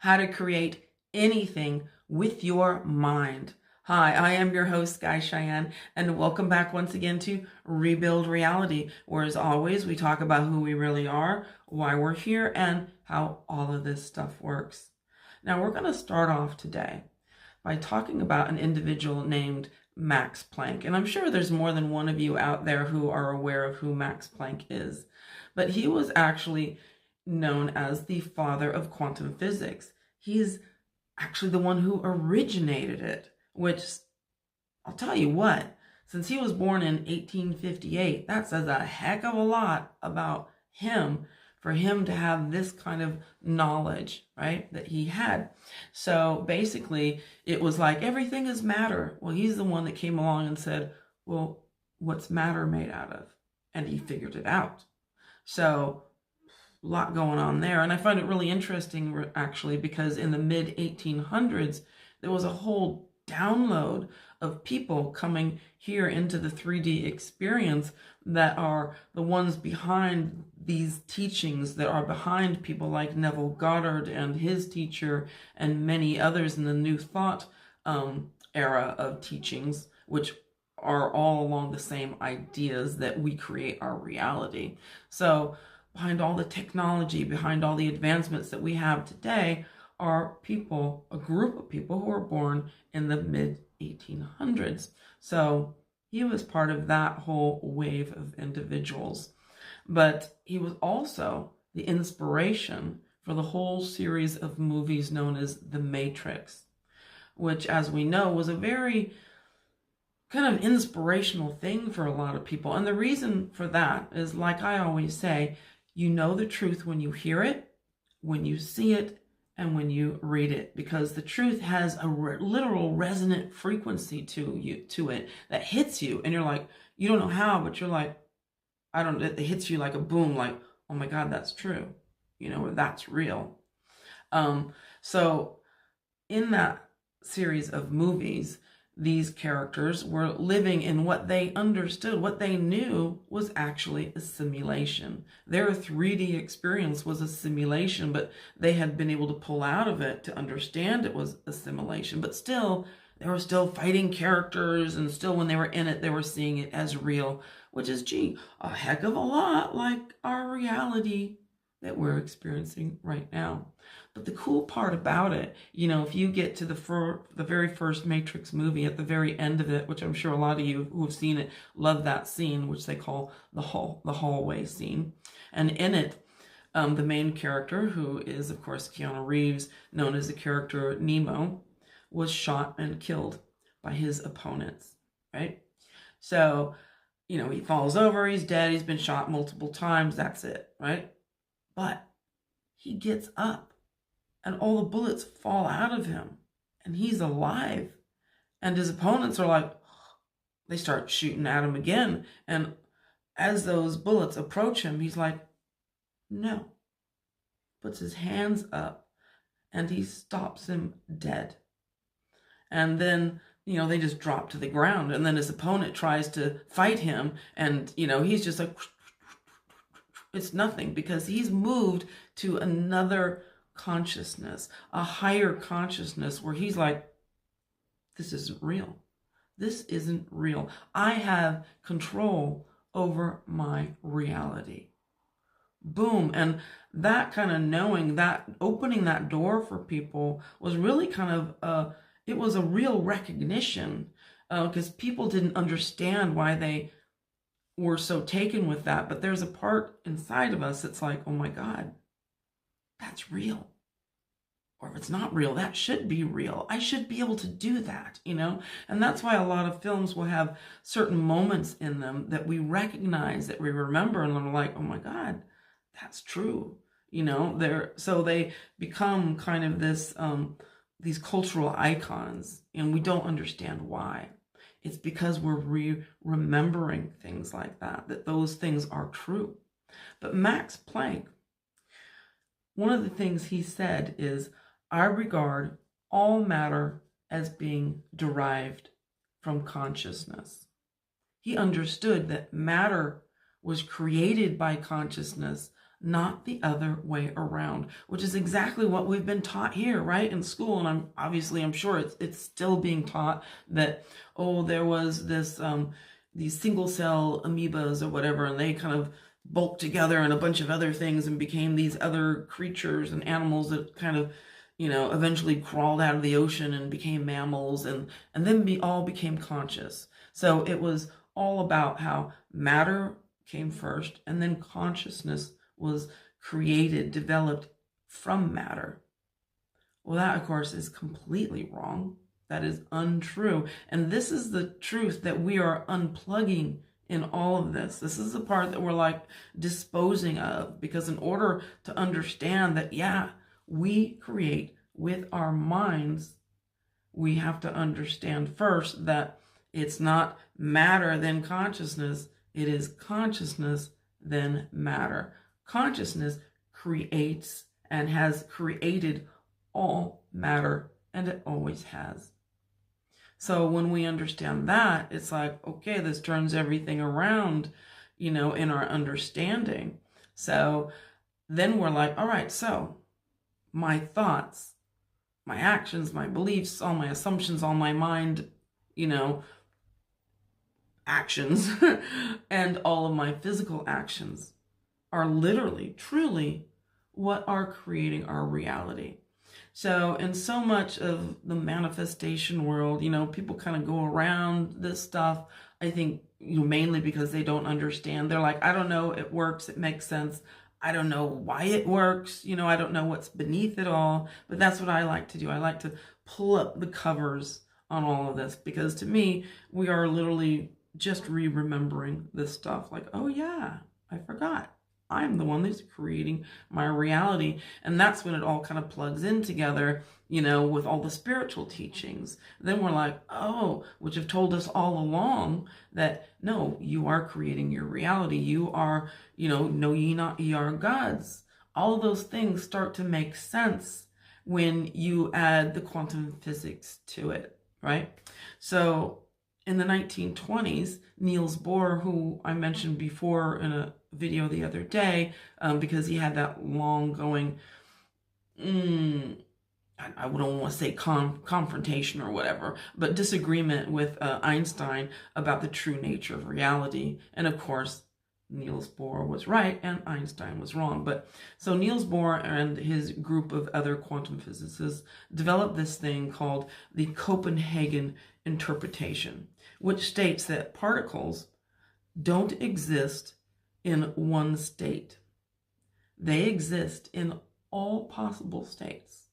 how to create anything with your mind. Hi, I am your host, Guy Cheyenne, and welcome back once again to Rebuild Reality, where as always, we talk about who we really are, why we're here, and how all of this stuff works. Now, we're going to start off today by talking about an individual named Max Planck. And I'm sure there's more than one of you out there who are aware of who Max Planck is. But he was actually known as the father of quantum physics. He's actually the one who originated it, which I'll tell you what, since he was born in 1858, that says a heck of a lot about him, for him to have this kind of knowledge, right, that he had. So basically, it was like everything is matter. Well, he's the one that came along and said, well, what's matter made out of? And he figured it out. So a lot going on there. And I find it really interesting, actually, because in the mid-1800s, there was a whole download of people coming here into the 3D experience that are the ones behind these teachings, that are behind people like Neville Goddard and his teacher and many others in the New Thought era of teachings, which are all along the same ideas that we create our reality. So behind all the technology, behind all the advancements that we have today, are people, a group of people who were born in the mid-1800s. So he was part of that whole wave of individuals. But he was also the inspiration for the whole series of movies known as The Matrix, which, as we know, was a very kind of inspirational thing for a lot of people. And the reason for that is, like I always say, you know the truth when you hear it, when you see it, and when you read it, because the truth has a literal resonant frequency to it that hits you, and you're like, you don't know how, but you're like, it hits you like a boom, like, oh my God, that's true, or that's real. So in that series of movies, these characters were living in what they understood, what they knew was actually a simulation. Their 3D experience was a simulation, but they had been able to pull out of it to understand it was a simulation. But still, they were still fighting characters, and still when they were in it, they were seeing it as real, which is, a heck of a lot like our reality that we're experiencing right now. But the cool part about it, if you get to the very first Matrix movie, at the very end of it, which I'm sure a lot of you who have seen it love that scene, which they call the hallway scene. And in it, the main character, who is, of course, Keanu Reeves, known as the character Nemo, was shot and killed by his opponents, right? So, he falls over, he's dead, he's been shot multiple times, that's it, right? But he gets up, and all the bullets fall out of him, and he's alive. And his opponents are like, they start shooting at him again. And as those bullets approach him, he's like, no. Puts his hands up, and he stops him dead. And then, they just drop to the ground. And then his opponent tries to fight him, and, he's just like, it's nothing, because he's moved to another consciousness, a higher consciousness, where he's like, this isn't real. This isn't real. I have control over my reality. Boom. And that kind of knowing, that opening that door for people was really kind of, it was a real recognition, because people didn't understand why they were so taken with that. But there's a part inside of us that's like, oh my God, that's real. Or if it's not real, that should be real. I should be able to do that, And that's why a lot of films will have certain moments in them that we recognize, that we remember, and we're like, oh my God, that's true. So they become kind of this, these cultural icons, and we don't understand why. It's because we're remembering things like that those things are true. But Max Planck, one of the things he said is, I regard all matter as being derived from consciousness. He understood that matter was created by consciousness, not the other way around, which is exactly what we've been taught here, right, in school. And I'm sure it's still being taught that, oh, there was this these single cell amoebas or whatever, and they kind of bulked together and a bunch of other things and became these other creatures and animals that kind of, eventually crawled out of the ocean and became mammals, and then all became conscious. So it was all about how matter came first, and then consciousness was created, developed from matter. Well, that, of course, is completely wrong. That is untrue. And this is the truth that we are unplugging in all of this. This is the part that we're like disposing of, because in order to understand that, yeah, we create with our minds, we have to understand first that it's not matter then consciousness, it is consciousness then matter. Consciousness creates and has created all matter, and it always has. So when we understand that, it's like, okay, this turns everything around, in our understanding. So then we're like, all right, so my thoughts, my actions, my beliefs, all my assumptions, all my mind, actions, and all of my physical actions are literally, truly what are creating our reality. So in so much of the manifestation world, people kind of go around this stuff, I think, mainly because they don't understand. They're like, I don't know, it works, it makes sense. I don't know why it works. I don't know what's beneath it all. But that's what I like to do. I like to pull up the covers on all of this, because to me, we are literally just remembering this stuff. Like, oh yeah, I forgot. I'm the one that's creating my reality. And that's when it all kind of plugs in together, with all the spiritual teachings. Then we're like, oh, which have told us all along that, no, you are creating your reality. You are, know ye not, ye are gods. All of those things start to make sense when you add the quantum physics to it, right? So in the 1920s, Niels Bohr, who I mentioned before in a video the other day, because he had that long going, I don't want to say confrontation or whatever, but disagreement with Einstein about the true nature of reality. And of course, Niels Bohr was right and Einstein was wrong. But so Niels Bohr and his group of other quantum physicists developed this thing called the Copenhagen interpretation, which states that particles don't exist in one state. They exist in all possible states.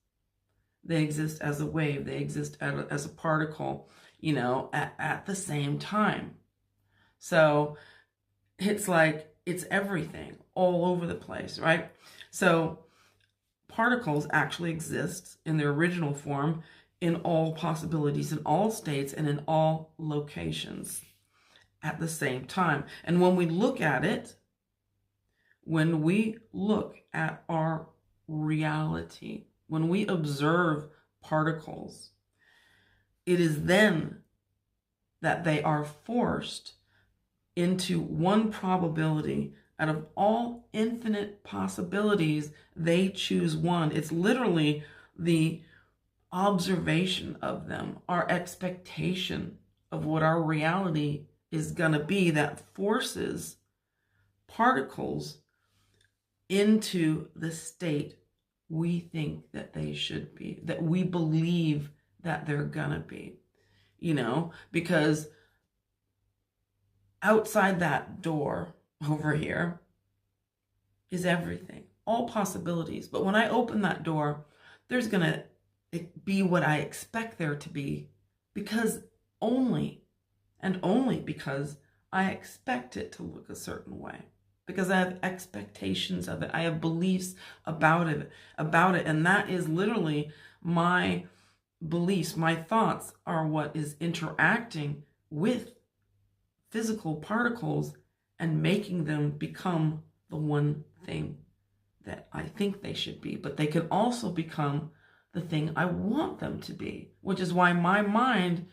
They exist as a wave. They exist as a particle, at the same time. So it's like, it's everything all over the place, right? So particles actually exist in their original form in all possibilities, in all states, and in all locations at the same time. And when we look at it, when we look at our reality, when we observe particles, it is then that they are forced into one probability. Out of all infinite possibilities, they choose one. It's literally the observation of them, our expectation of what our reality is going to be, that forces particles into the state we think that they should be, that we believe that they're going to be, because outside that door over here is everything, all possibilities. But when I open that door, there's going to be what I expect there to be, because only because I expect it to look a certain way, because I have expectations of it. I have beliefs about it. And that is literally my beliefs. My thoughts are what is interacting with physical particles and making them become the one thing that I think they should be. But they can also become the thing I want them to be, which is why my mind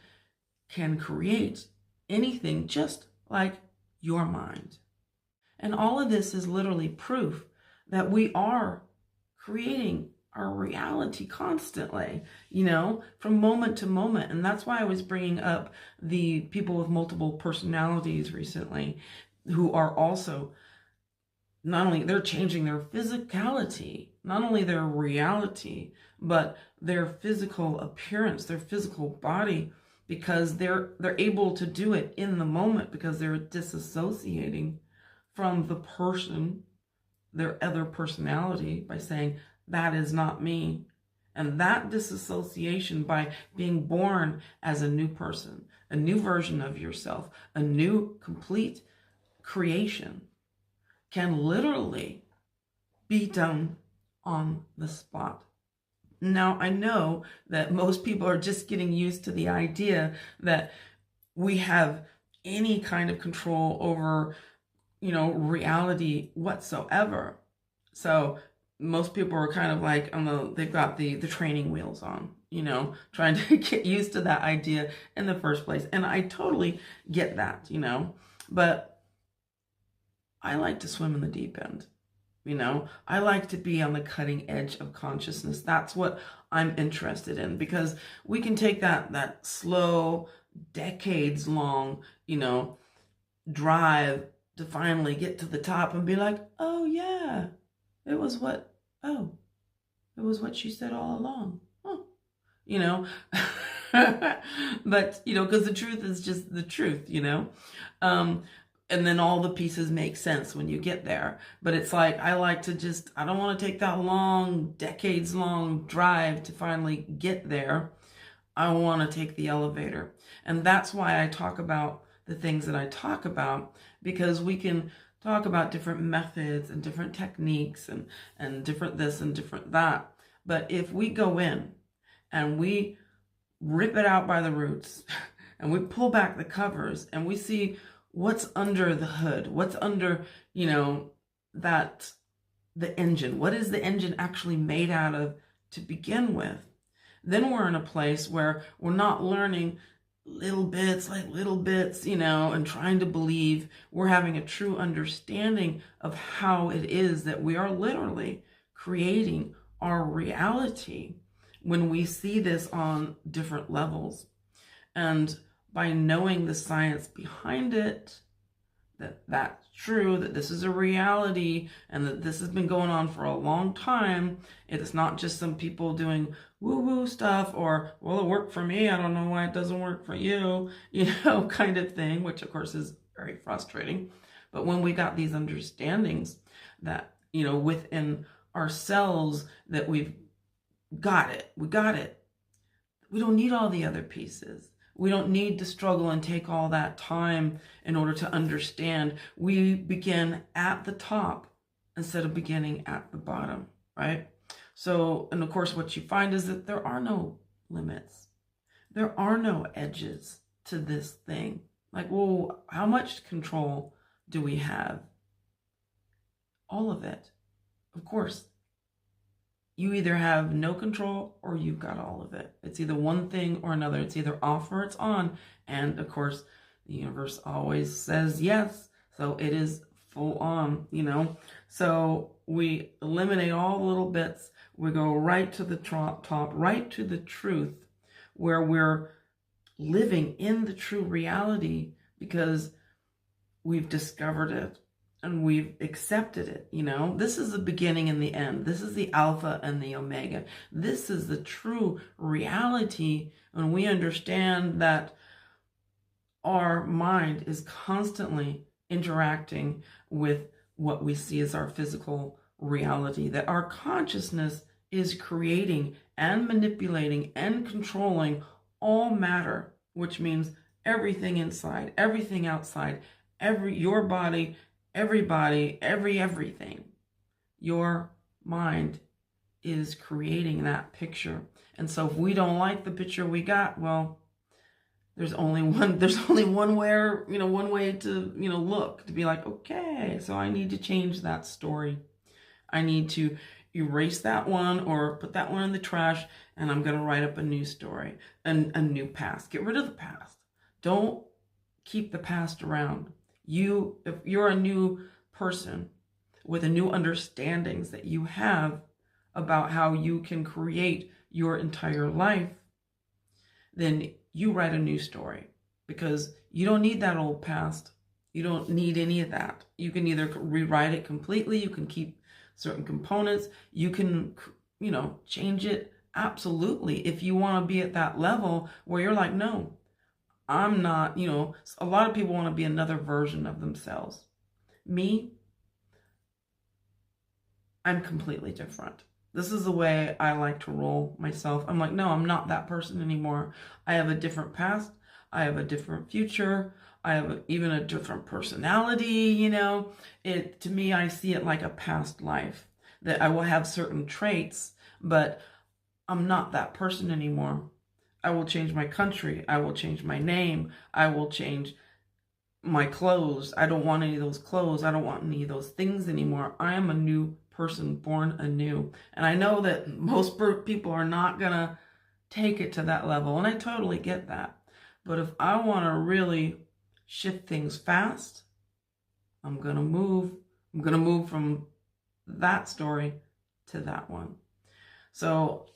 can create anything just like your mind. And all of this is literally proof that we are creating our reality constantly, from moment to moment. And that's why I was bringing up the people with multiple personalities recently, who are also, not only they're changing their physicality, not only their reality, but their physical appearance, their physical body, because they're able to do it in the moment, because they're disassociating from the person, their other personality, by saying, that is not me. And that disassociation, by being born as a new person, a new version of yourself, a new complete creation, can literally be done on the spot. Now, I know that most people are just getting used to the idea that we have any kind of control over, reality whatsoever. So most people are kind of like they've got the training wheels on, trying to get used to that idea in the first place. And I totally get that, but I like to swim in the deep end. I like to be on the cutting edge of consciousness. That's what I'm interested in, because we can take that slow, decades long, drive to finally get to the top and be like, oh yeah, it was what she said all along. Huh. But, because the truth is just the truth, and then all the pieces make sense when you get there. But it's like, I don't want to take that long, decades long drive to finally get there. I want to take the elevator. And that's why I talk about the things that I talk about, because we can talk about different methods and different techniques and different this and different that. But if we go in and we rip it out by the roots and we pull back the covers and we see what's under the hood, what's under, the engine, what is the engine actually made out of to begin with, then we're in a place where we're not learning little bits, and trying to believe. We're having a true understanding of how it is that we are literally creating our reality when we see this on different levels. And by knowing the science behind it, that's true, that this is a reality, and that this has been going on for a long time. It's not just some people doing woo-woo stuff, or, well, it worked for me, I don't know why it doesn't work for you, kind of thing, which of course is very frustrating. But when we got these understandings that, within ourselves, that we got it. We don't need all the other pieces. We don't need to struggle and take all that time in order to understand. We begin at the top instead of beginning at the bottom, right? So, and of course, what you find is that there are no limits. There are no edges to this thing. Like, well, how much control do we have? All of it. Of course. You either have no control or you've got all of it. It's either one thing or another. It's either off or it's on. And of course, the universe always says yes. So it is full on, So we eliminate all the little bits. We go right to the top, right to the truth, where we're living in the true reality because we've discovered it. And we've accepted it, This is the beginning and the end. This is the alpha and the omega. This is the true reality when we understand that our mind is constantly interacting with what we see as our physical reality, that our consciousness is creating and manipulating and controlling all matter, which means everything inside, everything outside, your body, everybody, everything. Your mind is creating that picture. And so if we don't like the picture we got, well, there's only one way to, look, to be like, okay, so I need to change that story. I need to erase that one or put that one in the trash, and I'm going to write up a new story, a new past. Get rid of the past. Don't keep the past around. If you're a new person, with the new understandings that you have about how you can create your entire life, then you write a new story, because you don't need that old past. You don't need any of that. You can either rewrite it completely, you can keep certain components, you can, change it absolutely if you want to be at that level where you're like, no, I'm not, a lot of people want to be another version of themselves. Me, I'm completely different. This is the way I like to roll myself. I'm like, no, I'm not that person anymore. I have a different past. I have a different future. I have even a different personality, To me, I see it like a past life, that I will have certain traits, but I'm not that person anymore. I will change my country. I will change my name. I will change my clothes. I don't want any of those clothes. I don't want any of those things anymore. I am a new person, born anew. And I know that most people are not going to take it to that level. And I totally get that. But if I want to really shift things fast, I'm going to move. I'm going to move from that story to that one. So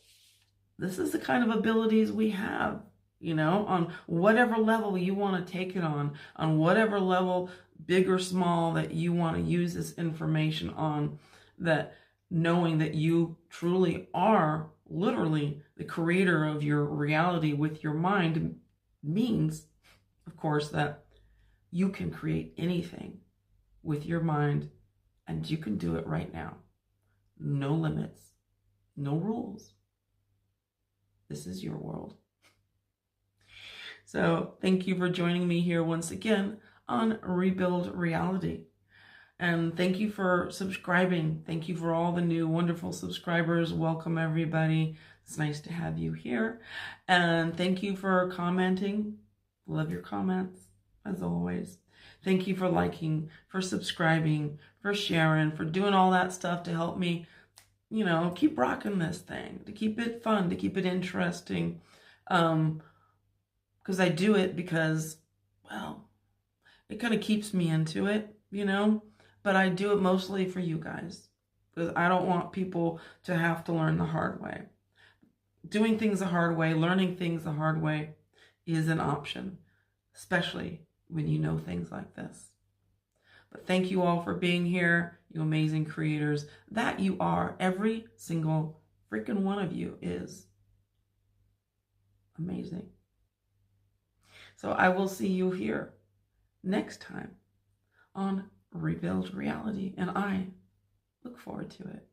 this is the kind of abilities we have, on whatever level you want to take it on whatever level, big or small, that you want to use this information on, that knowing that you truly are literally the creator of your reality with your mind means, of course, that you can create anything with your mind, and you can do it right now. No limits, no rules. This is your world. So thank you for joining me here once again on Rebuild Reality. And thank you for subscribing. Thank you for all the new wonderful subscribers. Welcome, everybody. It's nice to have you here. And thank you for commenting. Love your comments, as always. Thank you for liking, for subscribing, for sharing, for doing all that stuff to help me, keep rocking this thing, to keep it fun, to keep it interesting. Because I do it because, well, it kind of keeps me into it, but I do it mostly for you guys, because I don't want people to have to learn the hard way. Doing things the hard way, learning things the hard way is an option, especially when you know things like this. But thank you all for being here, you amazing creators that you are. Every single freaking one of you is amazing. So I will see you here next time on Rebuild Reality, and I look forward to it.